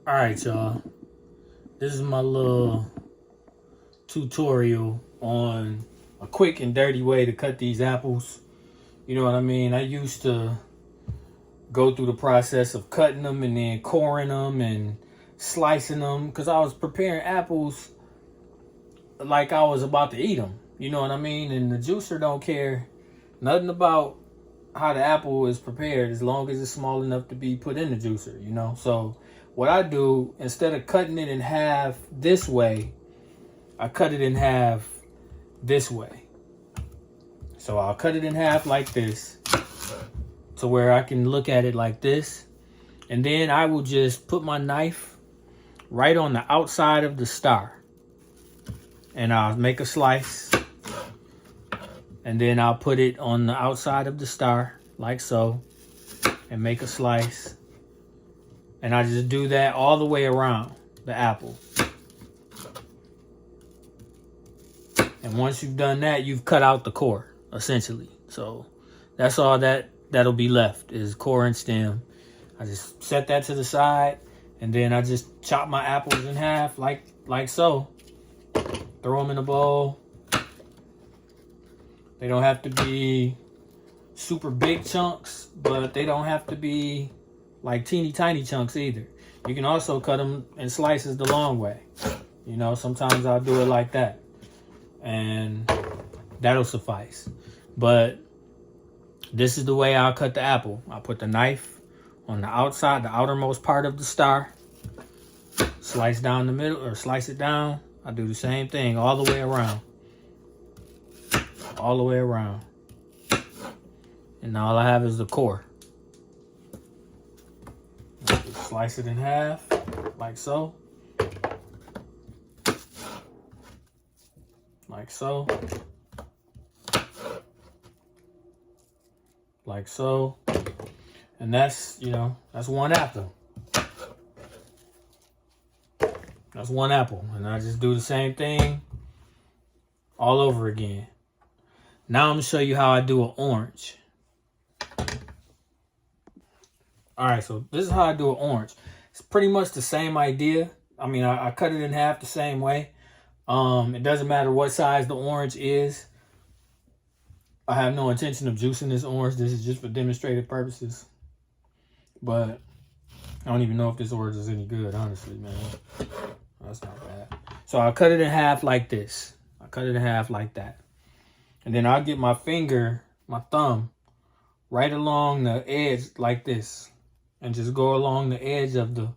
All right, y'all. This is my little tutorial on a quick and dirty way to cut these apples. You know what I mean? I used to go through the process of cutting them and then coring them and slicing them because I was preparing apples like I was about to eat them. You know what I mean? And the juicer don't care nothing about how the apple is prepared as long as it's small enough to be put in the juicer, you know? So what I do, instead of cutting it in half this way, I cut it in half this way. So I'll cut it in half like this to where I can look at it like this. And then I will just put my knife right on the outside of the star. And I'll make a slice. And then I'll put it on the outside of the star like so. And make a slice. And I just do that all the way around the apple. And once you've done that, you've cut out the core, essentially. So that's all that'll be left is core and stem. I just set that to the side, and then I just chop my apples in half like so. Throw them in a bowl. They don't have to be super big chunks, but they don't have to be like teeny tiny chunks either. You can also cut them in slices the long way. You know, sometimes I'll do it like that. And that'll suffice. But this is the way I'll cut the apple. I'll put the knife on the outside, the outermost part of the star. Slice down the middle, or slice it down. I do the same thing all the way around. All the way around. And all I have is the core. Just slice it in half, like so. Like so. Like so. And that's, you know, that's one apple. That's one apple. And I just do the same thing all over again. Now I'm going to show you how I do an orange. Alright, so this is how I do an orange. It's pretty much the same idea. I mean, I cut it in half the same way. It doesn't matter what size the orange is. I have no intention of juicing this orange. This is just for demonstrative purposes. But I don't even know if this orange is any good, honestly, man. That's not bad. So I'll cut it in half like this. I'll cut it in half like that. And then I'll get my finger, my thumb, right along the edge like this. And just go along the edge of the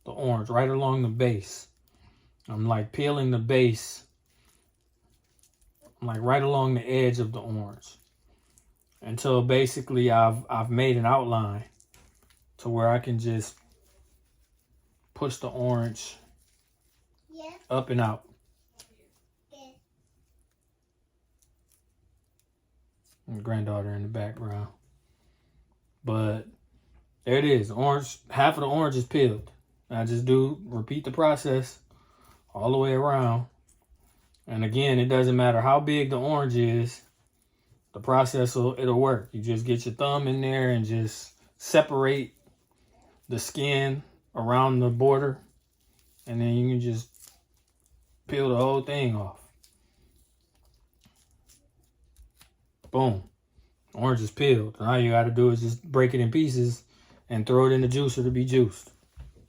orange, right along the base. I'm like peeling the base. I'm like right along the edge of the orange. Until basically I've made an outline to where I can just push the orange up and out. And granddaughter in the background. But there it is. Orange, half of the orange is peeled. I just repeat the process all the way around. And again, it doesn't matter how big the orange is. The process, it'll work. You just get your thumb in there and just separate the skin around the border. And then you can just peel the whole thing off. Boom. Orange is peeled. All you got to do is just break it in pieces and throw it in the juicer to be juiced.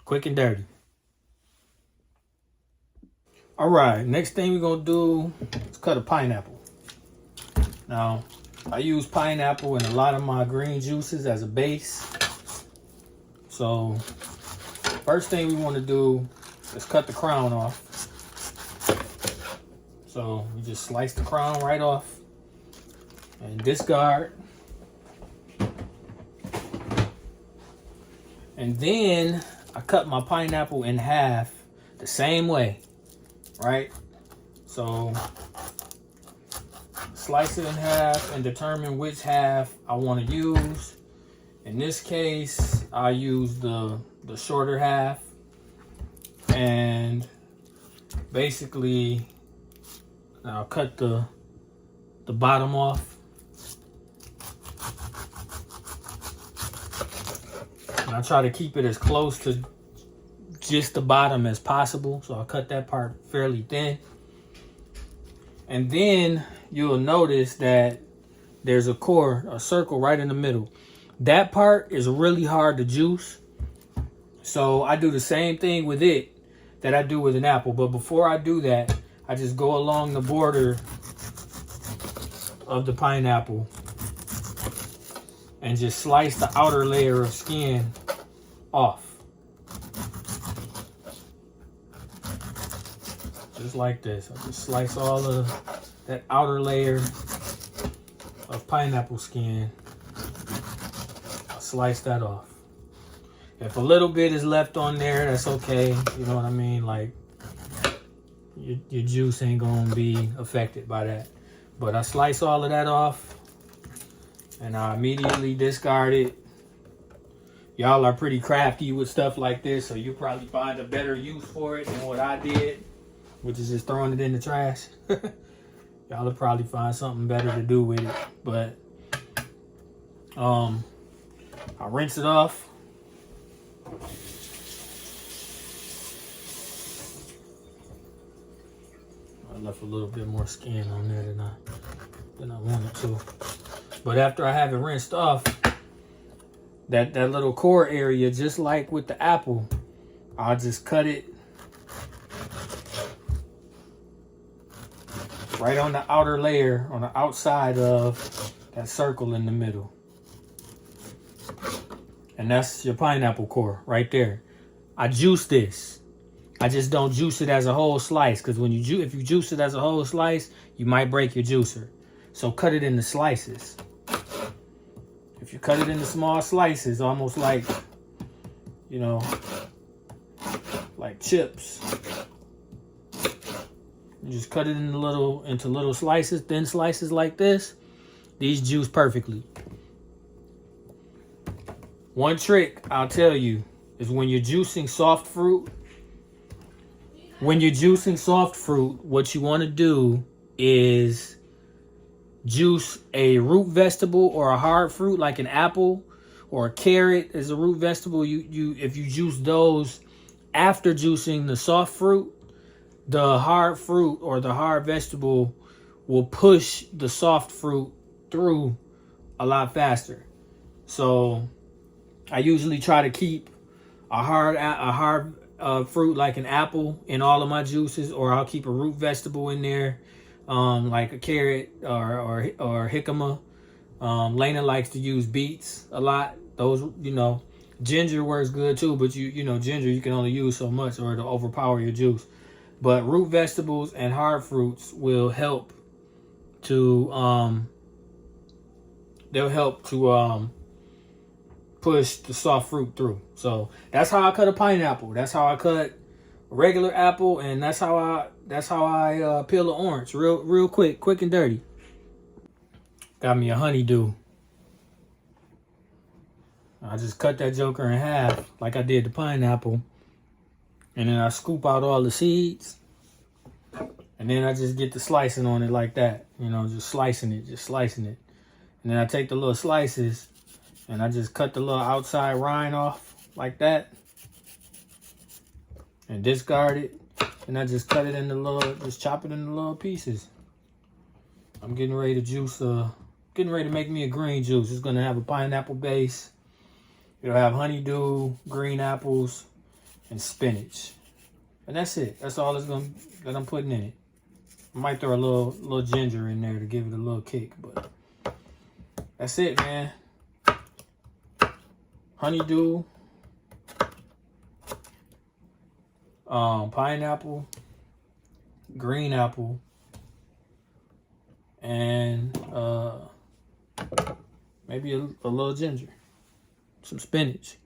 Quick and dirty. All right, next thing we're going to do is cut a pineapple. Now, I use pineapple in a lot of my green juices as a base. So, first thing we want to do is cut the crown off. So, you just slice the crown right off and discard. And then I cut my pineapple in half the same way, right? So slice it in half and determine which half I want to use. In this case, I use the shorter half, and basically I'll cut the bottom off. And I try to keep it as close to just the bottom as possible. So I'll cut that part fairly thin. And then you'll notice that there's a circle right in the middle. That part is really hard to juice. So I do the same thing with it that I do with an apple. But before I do that, I just go along the border of the pineapple and just slice the outer layer of skin off. Just like this. I just slice all of that outer layer of pineapple skin. I'll slice that off. If a little bit is left on there, that's okay. You know what I mean? Like, your juice ain't gonna be affected by that. But I slice all of that off and I immediately discard it. Y'all are pretty crafty with stuff like this, so you probably find a better use for it than what I did, which is just throwing it in the trash. Y'all will probably find something better to do with it. But I rinse it off. I left a little bit more skin on there than I wanted to. But after I have it rinsed off, that little core area, just like with the apple, I'll just cut it right on the outer layer, on the outside of that circle in the middle. And that's your pineapple core right there. I juice this. I just don't juice it as a whole slice, because when if you juice it as a whole slice, you might break your juicer. So cut it into slices. If you cut it into small slices, almost like, you know, like chips. You just cut it into little slices, thin slices like this. These juice perfectly. One trick I'll tell you is when you're juicing soft fruit, what you want to do is juice a root vegetable or a hard fruit like an apple or a carrot is a root vegetable. If you juice those after juicing the soft fruit, the hard fruit or the hard vegetable will push the soft fruit through a lot faster. So I usually try to keep a hard fruit like an apple in all of my juices, or I'll keep a root vegetable in there, like a carrot or jicama. Lena likes to use beets a lot. Those, ginger works good too, but ginger you can only use so much or it'll overpower your juice. But root vegetables and hard fruits will help to push the soft fruit through. So that's how I cut a pineapple. That's how I cut a regular apple, and that's how I peel an orange real quick and dirty. Got me a honeydew. I just cut that joker in half like I did the pineapple, and then I scoop out all the seeds, and then I just get the slicing on it like that. Just slicing it. And then I take the little slices and I just cut the little outside rind off like that and discard it. And I just cut it into just chop it into little pieces. I'm getting ready to juice, getting ready to make me a green juice. It's gonna have a pineapple base. It'll have honeydew, green apples, and spinach. And that's it. That's all that I'm putting in it. I might throw a little ginger in there to give it a little kick, but that's it, man. Honeydew, pineapple, green apple, and maybe a little ginger, some spinach.